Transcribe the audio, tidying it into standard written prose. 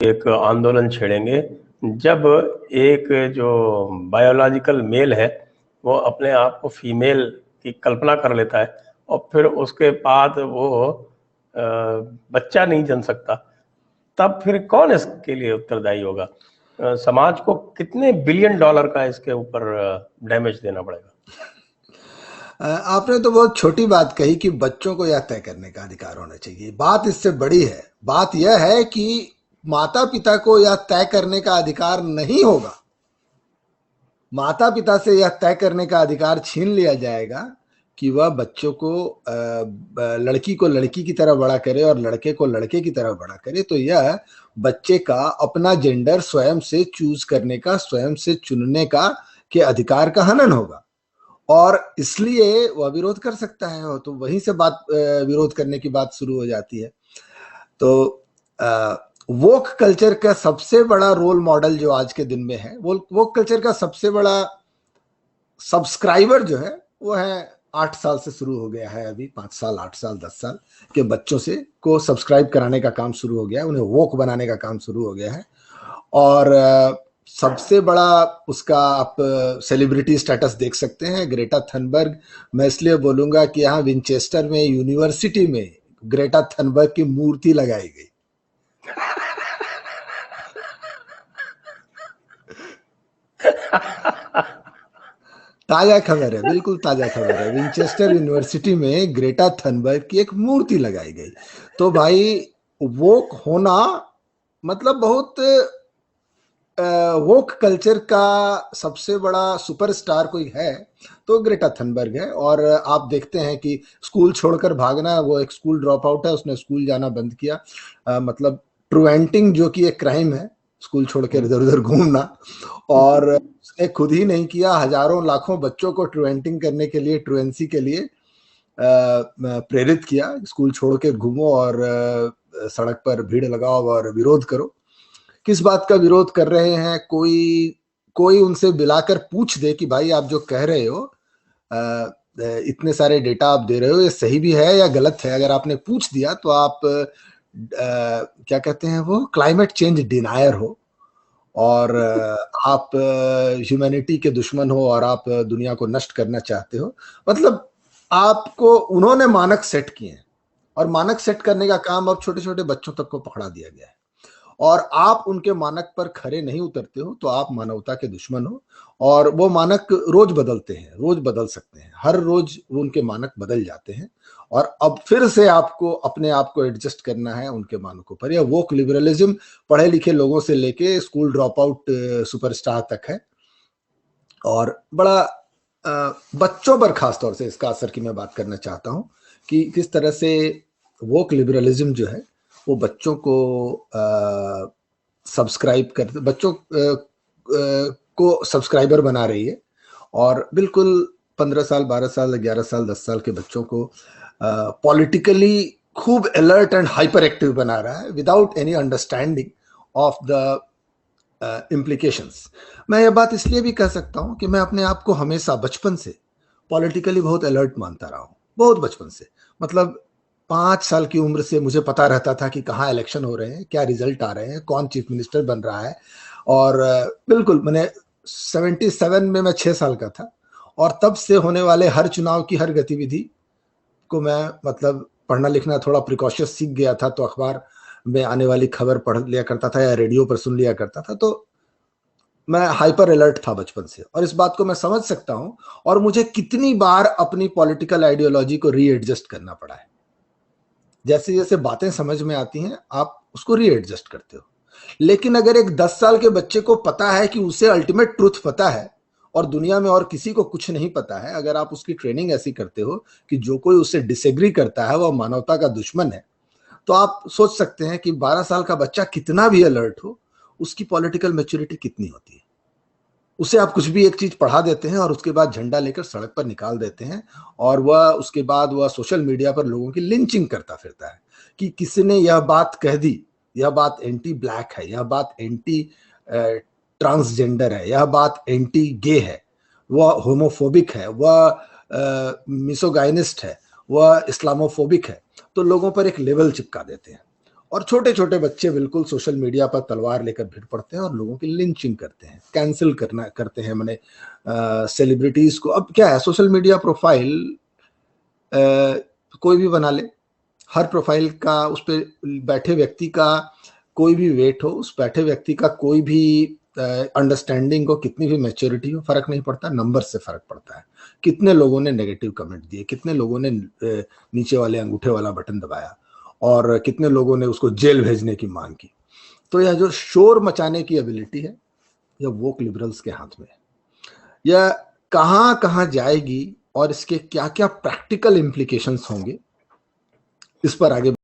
एक आंदोलन छेड़ेंगे जब एक जो बायोलॉजिकल मेल है वो अपने आप को फीमेल की कल्पना कर लेता है और फिर उसके बाद वो बच्चा नहीं जन सकता, तब फिर कौन इसके लिए उत्तरदायी होगा? समाज को कितने बिलियन डॉलर का इसके ऊपर डैमेज देना पड़ेगा? आपने तो बहुत छोटी बात कही कि बच्चों को यह तय करने का अधिकार होना चाहिए। बात इससे बड़ी है। बात यह है कि माता पिता को यह तय करने का अधिकार नहीं होगा। माता पिता से यह तय करने का अधिकार छीन लिया जाएगा कि वह बच्चों को लड़की को लड़की की तरह बड़ा करे और लड़के को लड़के की तरह बड़ा करे। तो यह बच्चे का अपना जेंडर स्वयं से चूज करने का, स्वयं से चुनने का के अधिकार का हनन होगा और इसलिए वह विरोध कर सकता है। तो वहीं से बात विरोध करने की बात शुरू हो जाती है। तो वोक कल्चर का सबसे बड़ा रोल मॉडल जो आज के दिन में है, वोक कल्चर का सबसे बड़ा सब्सक्राइबर जो है वो है 8 साल से शुरू हो गया है। अभी 5 साल, 8 साल, 10 साल के बच्चों से को सब्सक्राइब कराने का काम शुरू हो गया है, उन्हें वोक बनाने का काम शुरू हो गया है। और सबसे बड़ा उसका आप सेलिब्रिटी स्टेटस देख सकते हैं, ग्रेटा थनबर्ग। मैं इसलिए बोलूंगा कि यहाँ विंचेस्टर में यूनिवर्सिटी में ग्रेटा थनबर्ग की मूर्ति लगाई गई। ताजा खबर है, बिल्कुल ताजा खबर है। विंचेस्टर यूनिवर्सिटी में ग्रेटा थनबर्ग की एक मूर्ति लगाई गई। तो भाई वोक होना मतलब बहुत वोक कल्चर का सबसे बड़ा सुपरस्टार कोई है तो ग्रेटा थनबर्ग है। और आप देखते हैं कि स्कूल छोड़कर भागना, वो एक स्कूल ड्रॉप आउट है, उसने स्कूल जाना बंद किया। मतलब ट्रुवेंटिंग जो कि एक क्राइम है, स्कूल छोड़कर इधर उधर घूमना, और उसने खुद ही नहीं किया, हजारों लाखों बच्चों को ट्रुवेंटिंग करने के लिए, ट्रुवेंसी के लिए प्रेरित किया। स्कूल छोड़ के घूमो और सड़क पर भीड़ लगाओ और विरोध करो। किस बात का विरोध कर रहे हैं? कोई उनसे बिलाकर पूछ दे कि भाई आप जो कह रहे हो, इतने सारे डेटा आप दे रहे हो, ये सही भी है या गलत है? अगर आपने पूछ दिया तो आप क्या कहते हैं वो, क्लाइमेट चेंज डिनायर हो और आप ह्यूमैनिटी के दुश्मन हो और आप दुनिया को नष्ट करना चाहते हो। मतलब आपको उन्होंने मानक सेट किए हैं और मानक सेट करने का काम अब छोटे छोटे बच्चों तक को पकड़ा दिया गया है और आप उनके मानक पर खरे नहीं उतरते हो तो आप मानवता के दुश्मन हो। और वो मानक रोज बदलते हैं, रोज बदल सकते हैं, हर रोज उनके मानक बदल जाते हैं और अब फिर से आपको अपने आप को एडजस्ट करना है उनके मानकों पर। यह वोक लिबरलिज्म पढ़े लिखे लोगों से लेके स्कूल ड्रॉप आउट सुपरस्टार तक है और बड़ा बच्चों पर खासतौर से इसका असर की मैं बात करना चाहता हूं कि किस तरह से वोक लिबरलिज्म जो है वो बच्चों को सब्सक्राइब कर, बच्चों को सब्सक्राइबर बना रही है और बिल्कुल 15 साल, 12 साल, 11 साल, 10 साल के बच्चों को पॉलिटिकली खूब अलर्ट एंड हाइपर एक्टिव बना रहा है without any understanding of the implications. मैं यह बात इसलिए भी कह सकता हूं कि मैं अपने आप को हमेशा बचपन से पॉलिटिकली बहुत अलर्ट मानता रहा हूं, बहुत बचपन से। मतलब 5 साल की उम्र से मुझे पता रहता था कि कहाँ इलेक्शन हो रहे हैं, क्या रिजल्ट आ रहे हैं, कौन चीफ मिनिस्टर बन रहा है। और बिल्कुल मैंने 77 में मैं 6 साल का था और तब से होने वाले हर चुनाव की हर गतिविधि को मैं मतलब पढ़ना लिखना थोड़ा प्रिकॉशियस सीख गया था। तो अखबार में आने वाली खबर पढ़ लिया करता था या रेडियो पर सुन लिया करता था। तो मैं हाइपर अलर्ट था बचपन से और इस बात को मैं समझ सकता हूं और मुझे कितनी बार अपनी पॉलिटिकल आइडियोलॉजी को रीएडजस्ट करना पड़ा है। जैसे जैसे बातें समझ में आती हैं आप उसको रीएडजस्ट करते हो। लेकिन अगर एक 10 साल के बच्चे को पता है कि उसे अल्टीमेट ट्रुथ पता है और दुनिया में और किसी को कुछ नहीं पता है, अगर आप उसकी ट्रेनिंग ऐसी करते हो कि जो कोई उससे डिसएग्री करता है वह मानवता का दुश्मन है, तो आप सोच सकते हैं कि 12 साल का बच्चा कितना भी अलर्ट हो, उसकी पॉलिटिकल मैच्योरिटी कितनी होती है। उसे आप कुछ भी एक चीज पढ़ा देते हैं और उसके बाद झंडा लेकर सड़क पर निकाल देते हैं और वह उसके बाद वह सोशल मीडिया पर लोगों की लिंचिंग करता फिरता है कि किसी ने यह बात कह दी, यह बात एंटी ब्लैक है, यह बात एंटी ट्रांसजेंडर है, यह बात एंटी गे है, वह होमोफोबिक है, वह मिसोगाइनिस्ट है, वह इस्लामोफोबिक है। तो लोगों पर एक लेवल चिपका देते हैं और छोटे छोटे बच्चे बिल्कुल सोशल मीडिया पर तलवार लेकर भिड़ पड़ते हैं और लोगों की लिंचिंग करते हैं, कैंसिल करते हैं मैंने सेलिब्रिटीज को। अब क्या है, सोशल मीडिया प्रोफाइल कोई भी बना ले, हर प्रोफाइल का, उस पर बैठे व्यक्ति का कोई भी वेट हो, उस बैठे व्यक्ति का कोई भी अंडरस्टैंडिंग हो, कितनी भी मैच्योरिटी हो, फर्क नहीं पड़ता, नंबर से फर्क पड़ता है। कितने लोगों ने नेगेटिव कमेंट दिए, कितने लोगों ने नीचे वाले अंगूठे वाला बटन दबाया, और कितने लोगों ने उसको जेल भेजने की मांग की। तो यह जो शोर मचाने की एबिलिटी है, यह वोक लिबरल्स के हाथ में है। यह कहां कहां जाएगी और इसके क्या क्या प्रैक्टिकल इम्प्लीकेशंस होंगे, इस पर आगे